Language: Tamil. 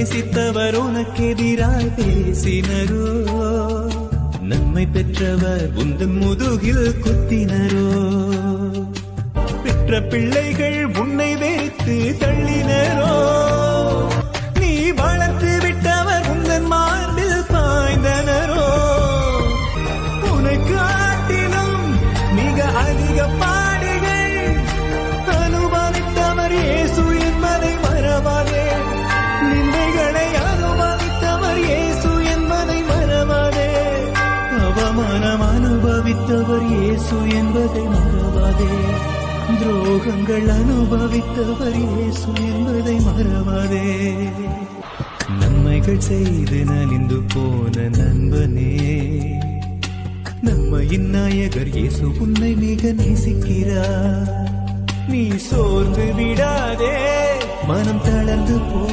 நேசித்தவர் உனக்கு எதிராய் பேசினரோ, நன்மை பெற்றவர் உந்தன் முதுகில் குத்தினரோ, பெற்ற பிள்ளைகள் உன்னை வைத்து தள்ளினரோ, நீ வளர்த்து விட்டவர் உந்தன் மார்பில் பாய்ந்தனரோ, உனக்கு ஆட்டிலும் மிக அதிக பாடுகள் அனுபவித்தவர் இயேசு என்பதை மறவாதே, நிந்தைகளை அனுபவித்தவர் இயேசு என்பதை மறவாதே, அவமானம் அனுபவித்தவர் இயேசு என்பதை மறவாதே, துரோகங்கள் அனுபவித்தவர் இயேசு என்பதை மறவாதே. நன்மைகள் செய்து நலிந்து போன நண்பனே, நம்மையின் நாயகர் இயேசு உன்னை மிக நேசிக்கிறார். நீ சோர்ந்து விடாதே, மனம் தளர்ந்து போ